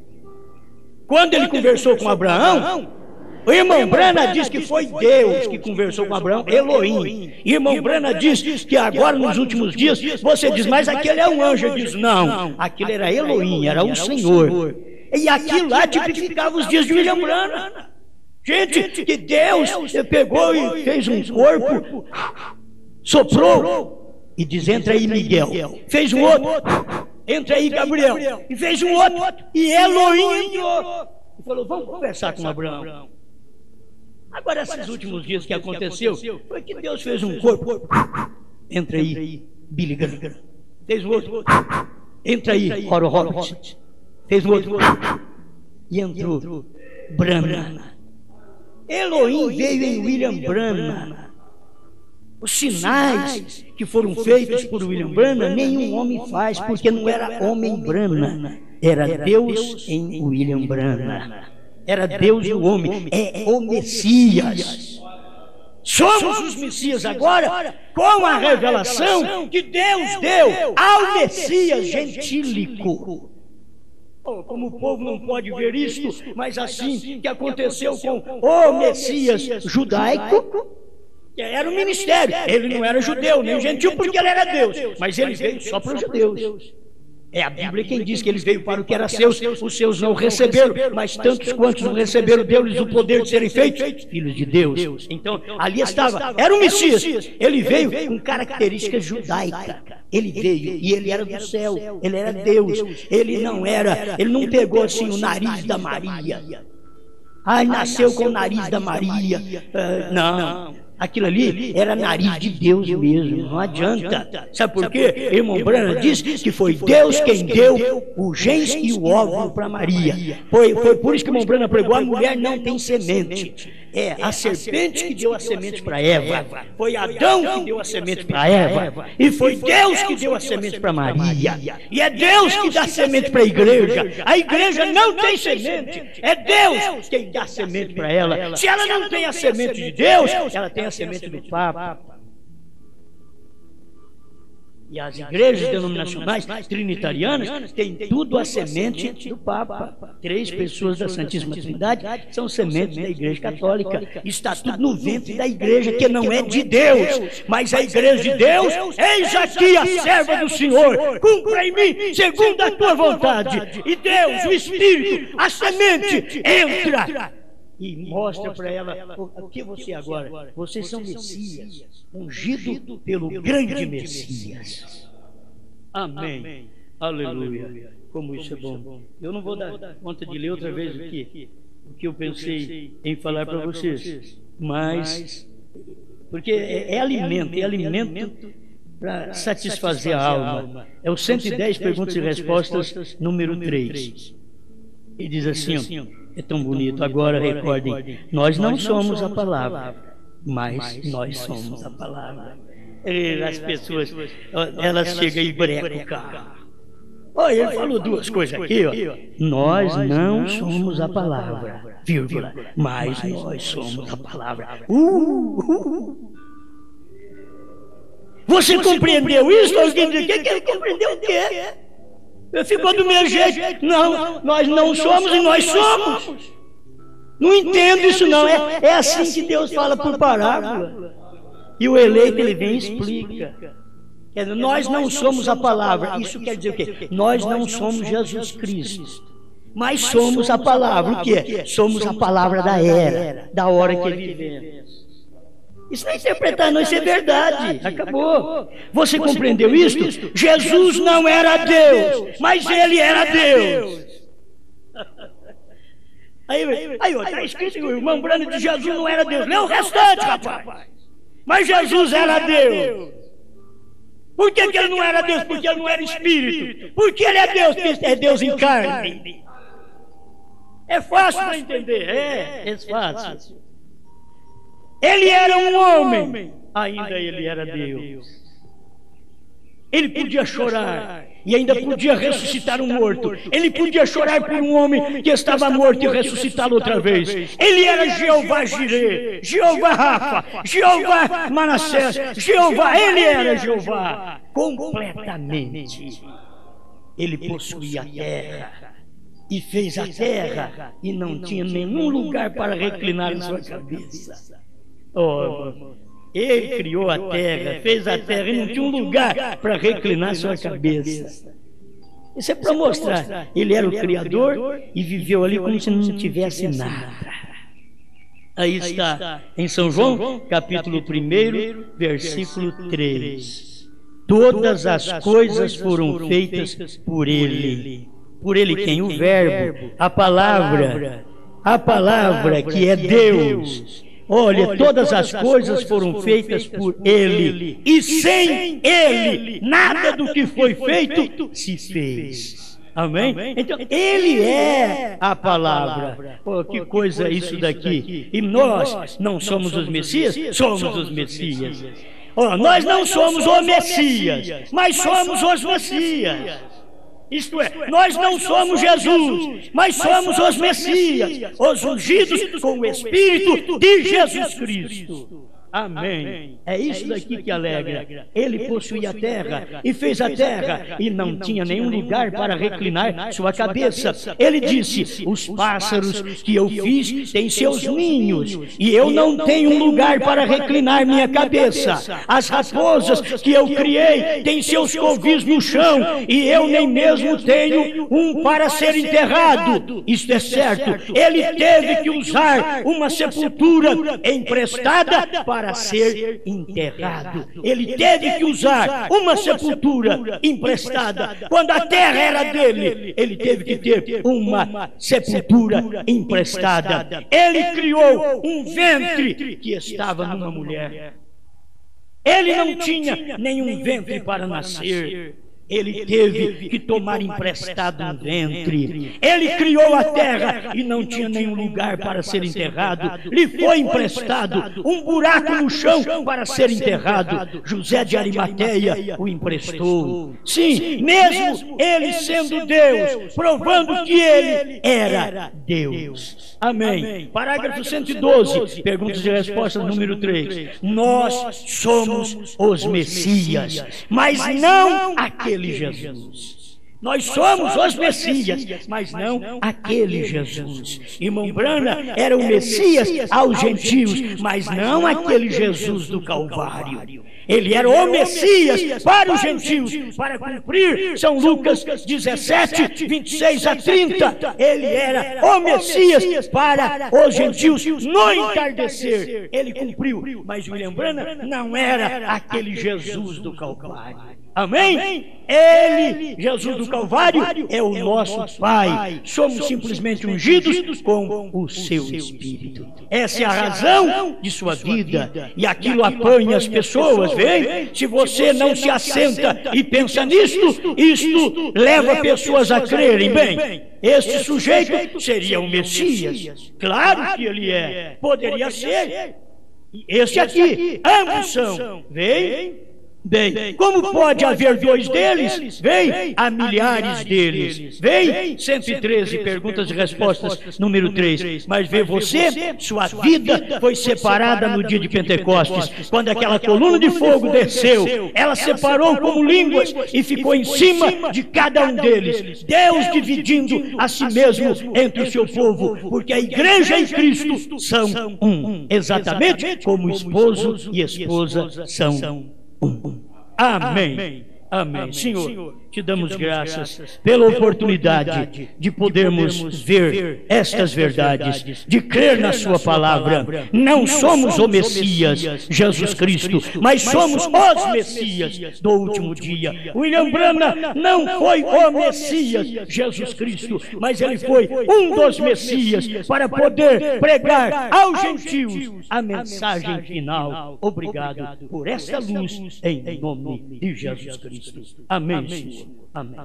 Quando ele conversou com Abraão, o irmão Branham diz que foi Deus que conversou com Abraão, Elohim. Irmão Branham diz que agora nos últimos dias, você diz, mas aquele é um anjo. Ele diz, não, aquele era Elohim, era o Senhor. E aquilo lá tipificava os dias de William Branham. Gente, que Deus pegou e fez um corpo, soprou, e diz, entra aí Miguel. Fez um outro, entra aí Gabriel. E fez um outro, e Elohim entrou. E falou, vamos conversar com Abraão. Agora, esses últimos dias que aconteceu, foi que Deus fez um corpo. Entra aí, Billy Graham. Fez um outro. Entra aí, Oral Roberts. Fez um outro. E entrou Branham. Elohim veio em William Branham. Os sinais que foram feitos por William Branham, nenhum homem faz, porque não era homem Branham. Era Deus em William Branham. Era Deus e o homem, é o Messias. Somos os Messias agora, com a revelação que Deus deu ao Messias gentílico. Como o povo não pode ver isto, mas assim que aconteceu com o Messias judaico, era um ministério. Ele não era judeu, nem gentil, porque ele era Deus, mas ele veio só para os judeus. É a Bíblia quem diz que eles veio para o que era seus, os seus não receberam, mas tantos quantos não receberam, deu-lhes o poder de serem feitos filhos de Deus. Então, ali estava, era o Messias, ele veio com características judaicas, ele veio e ele era do céu, ele era Deus, ele não pegou assim o nariz da Maria, nasceu com o nariz da Maria, não. Aquilo ali era nariz de Deus mesmo, não adianta. Sabe por quê? Irmão Branham diz que foi Deus quem deu o gens e o óvulo para Maria. Foi por isso que o irmão Branham pregou: a mulher não tem semente. É a serpente que deu a semente para Eva. Foi Adão que deu a semente para Eva. E foi Deus que deu a semente para Maria. E é Deus que dá semente para a igreja. A igreja não tem semente. É Deus quem dá semente para ela. Se ela não tem a semente de Deus, ela tem a semente do Papa. E as igrejas denominacionais trinitarianas têm tudo a semente do Papa. 3 pessoas da Santíssima Trindade são sementes da Igreja Católica. Está tudo no ventre da igreja, que não é de Deus, mas a igreja de Deus. Eis aqui a serva do Senhor, cumpra em mim segundo a tua vontade. E Deus, o Espírito, a semente, entra e mostra para ela: o que você é agora? Vocês são Messias, ungido pelo grande Messias. Amém. Aleluia. Como isso é bom. Eu não vou dar conta de ler outra vez o que eu pensei em falar para vocês, mas porque é alimento para satisfazer a alma. É o 110 perguntas e respostas, número 3. E diz assim: é tão bonito. Agora recordem, nós não somos a palavra, mas nós somos a palavra. As pessoas, elas chegam e brecam o carro. Olha, ele falou 2 coisas aqui, ó. Nós não somos a palavra, vírgula, mas nós somos a palavra. Você compreendeu isso? Alguém diz: que ele compreendeu o quê? Ficou do meu jeito. Não, nós não somos e nós somos. Não entendo isso não. É assim que Deus fala por parábola. E o eleito, ele vem e explica. Nós não somos a palavra. Isso quer dizer o quê? Nós não somos Jesus Cristo, mas somos a palavra. O que é? Somos a palavra da era, da hora que vivemos. Isso não é interpretar, não, isso é verdade. Acabou. Você compreendeu isso? Jesus não era Deus, mas ele era Deus. Aí está escrito que o irmão Branham de Jesus não era Deus. Lê o restante, rapaz. Mas Jesus era Deus. Por que ele não era Deus? Porque ele não era Espírito. Porque ele é Deus, porque é Deus em carne. É fácil para entender. É fácil. Ele era um homem, ainda ele era Deus. Ele podia chorar e ainda podia ressuscitar um morto. Ele podia chorar por um homem que estava morto e ressuscitá-lo outra vez. Ele era Jeová Jireh, Jeová Rafa, Jeová Manassés, Jeová. Ele era Jeová completamente. Ele possuía a terra e fez a terra e não tinha nenhum lugar para reclinar a sua cabeça. Ele criou a terra, fez a terra e não tinha um lugar para reclinar sua cabeça. Isso é para mostrar. Ele era o Criador e viveu ali como se não tivesse nada. Aí está em São João, capítulo 1, versículo 3. Todas as coisas foram feitas por Ele. Por Ele quem? O Verbo, a palavra que é Deus. Olha, todas as coisas foram feitas por Ele, e sem Ele, nada do que foi feito se fez. Amém? Então, Ele é a palavra. Que coisa isso daqui. E nós não somos os Messias? Somos os Messias. Nós não somos o Messias, mas somos os Messias. Isto é, nós não somos Jesus, mas somos os Messias, os ungidos com o Espírito de Jesus Cristo. Amém. É isso daqui que alegra. Ele possuía a terra e fez a terra e não tinha nenhum lugar para reclinar sua cabeça. Ele disse: os pássaros que eu fiz têm seus ninhos e eu não tenho um lugar para reclinar minha cabeça. As raposas que eu criei têm seus covis no chão e eu nem mesmo tenho um para ser enterrado. Isto é certo. Ele teve que usar uma sepultura emprestada para para ser enterrado. Ele teve que usar uma sepultura emprestada. Quando a terra era dele, ele teve que ter uma sepultura emprestada. Ele criou um ventre que estava numa mulher. Ele não tinha nenhum ventre para nascer. Ele teve que tomar emprestado um ventre. Ele criou a terra e não tinha nenhum lugar para ser enterrado. Lhe foi emprestado um buraco no chão para ser enterrado. José de Arimateia o emprestou. Sim, mesmo ele sendo Deus, provando que ele era Deus. Amém. Parágrafo 112, perguntas e respostas número 3. Nós somos os Messias, mas não aquele Jesus. Nós somos os Messias, mas não aquele Jesus. Irmão Brana era o Messias aos gentios, mas não aquele Jesus do Calvário. Ele era o Messias para os gentios, para cumprir São Lucas 17, 26 a 30. Ele era o Messias para os gentios no entardecer. Ele cumpriu, mas William Brana não era aquele Jesus do Calvário. Amém? Ele, Jesus do Calvário, é o nosso Pai. Somos simplesmente ungidos com o seu Espírito. Essa é a razão de sua vida. E aquilo apanha as pessoas, vem? Se você não se assenta e pensa nisto, isto leva pessoas a crerem. Bem, este sujeito seria o Messias. Claro que ele é. Poderia ser. Este aqui, ambos são. Vem? Bem, como pode haver dois deles? Vem, há milhares deles. Vem, 113 perguntas e respostas, número 3. Mas vê você, sua vida foi separada no dia de Pentecostes, quando aquela coluna de fogo desceu. Ela separou como línguas e ficou em cima de cada um deles. Deus dividindo a si mesmo entre o seu povo, porque a igreja e Cristo são um, exatamente como esposo e esposa são um. Amém. Amém. Senhor, te damos graças pela oportunidade de podermos ver estas verdades, de crer na sua palavra. Não somos o Messias, Jesus Cristo, mas somos os Messias do último dia. William Brana não foi o Messias, Jesus Cristo, mas ele foi um dos Messias para poder pregar aos gentios a mensagem final. Obrigado por esta luz em nome de Jesus Cristo. Amém, Senhor. Amém.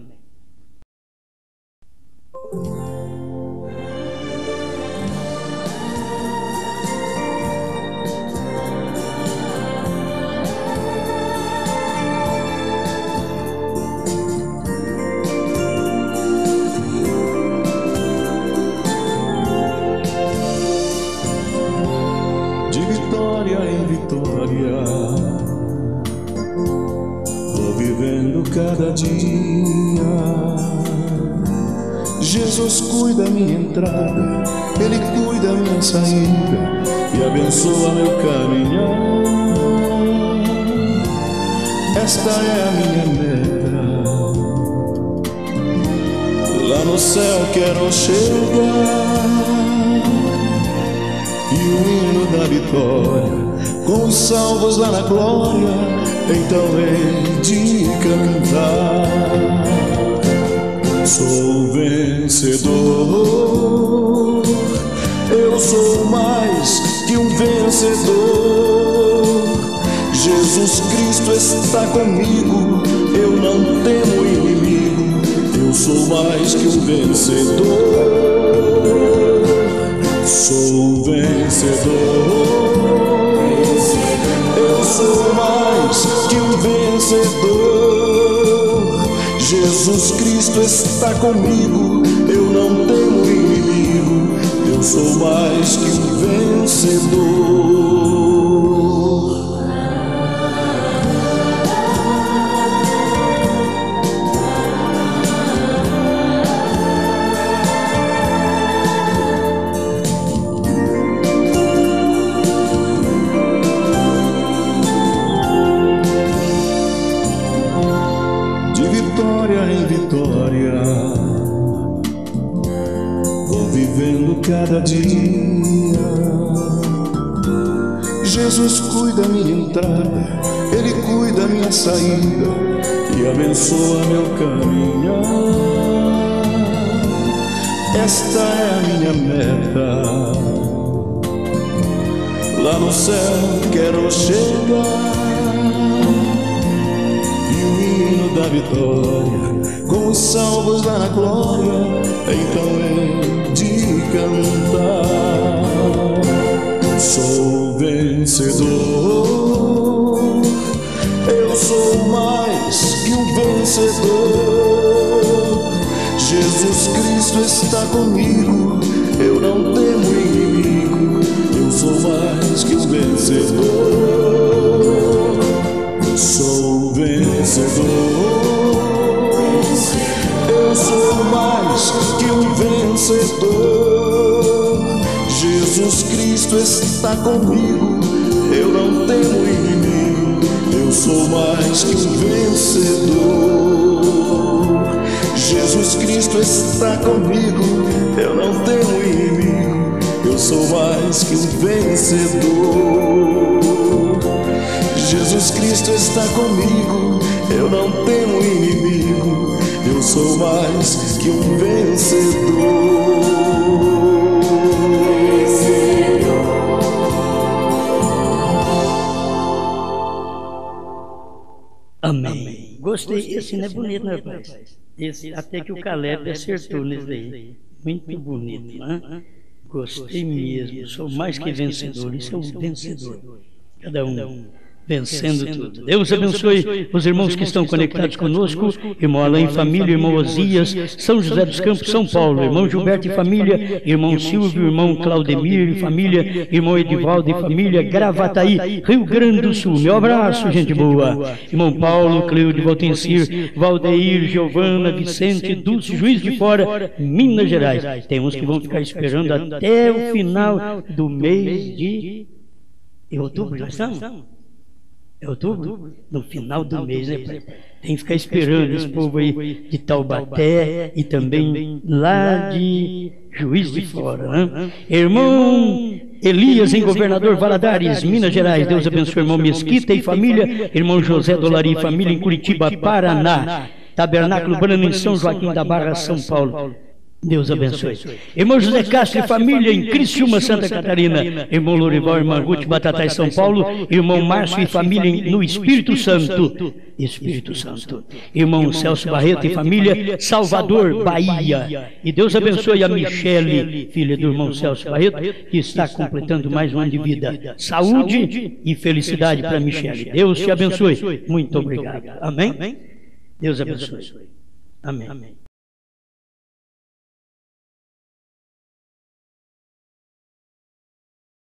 De vitória em vitória, vou vivendo cada dia. Jesus cuida minha entrada, Ele cuida minha saída e abençoa meu caminhar. Esta é a minha meta, lá no céu quero chegar. E o hino da vitória, com os salvos lá na glória, então hei de cantar. Sou vencedor, eu sou mais que um vencedor. Jesus Cristo está comigo, eu não temo inimigo. Eu sou mais que um vencedor. Sou vencedor, eu sou mais que um vencedor. Jesus Cristo está comigo, eu não temo inimigo. Eu sou mais que um vencedor. Vou vivendo cada dia. Jesus cuida minha entrada, Ele cuida minha saída e abençoa meu caminhar. Esta é a minha meta, lá no céu quero chegar. E o hino da vitória, com os salvos lá na glória, então é de cantar. Sou vencedor, eu sou mais que um vencedor. Jesus Cristo está comigo, eu não temo inimigo, eu sou mais que um vencedor. Sou vencedor, eu sou mais que um vencedor. Jesus Cristo está comigo, eu não temo inimigo, eu sou mais que um vencedor. Jesus Cristo está comigo, eu não temo inimigo, eu sou mais que um vencedor. Jesus Cristo está comigo, eu não temo inimigo, eu sou mais que um vencedor. Amém. Gostei. Esse não é bonito, né, rapaz? Esse, até que o Caleb acertou nesse daí. Muito bonito, né? Gostei mesmo. Sou mais que vencedor. Isso é um vencedor. Cada um vencendo tudo. Deus abençoe os irmãos que estão conectados conosco. Irmão Alain, família, irmão Osias, São José dos Campos, São Paulo, irmão Gilberto e família, irmão Silvio, irmão Claudemir e família, irmão Edivaldo e família, Gravataí, Rio Grande do Sul. Meu abraço, gente boa. Irmão Paulo, Cleude, Valtencir, Valdeir, Giovana, Vicente, Dulce, Juiz de Fora, Minas Gerais. Tem uns que vão ficar esperando até o final do mês de outubro. Já estamos? É outubro? No final do mês, né, pai? Tem que ficar esperando esse povo aí de Taubaté e também lá de Juiz de Fora, né? Irmão Elias, em Governador Valadares, Minas Gerais. Deus abençoe, irmão Mesquita e família. Irmão José Dolari e família em Curitiba, Paraná. Tabernáculo Brano em São Joaquim da Barra, São Paulo. Deus abençoe. Irmão José Castro e família em Criciúma, Santa Catarina. Irmão Lorival, irmã Ruth, Batatais, São Paulo. Irmão Márcio e família no Espírito Santo. Espírito Santo. Irmão Celso Barreto e família, Salvador, Bahia. E Deus abençoe a Michele, filha do irmão Celso Barreto, que está completando mais um ano de vida. Saúde e felicidade para Michele. Deus te abençoe. Muito obrigado. Amém? Deus abençoe. Amém.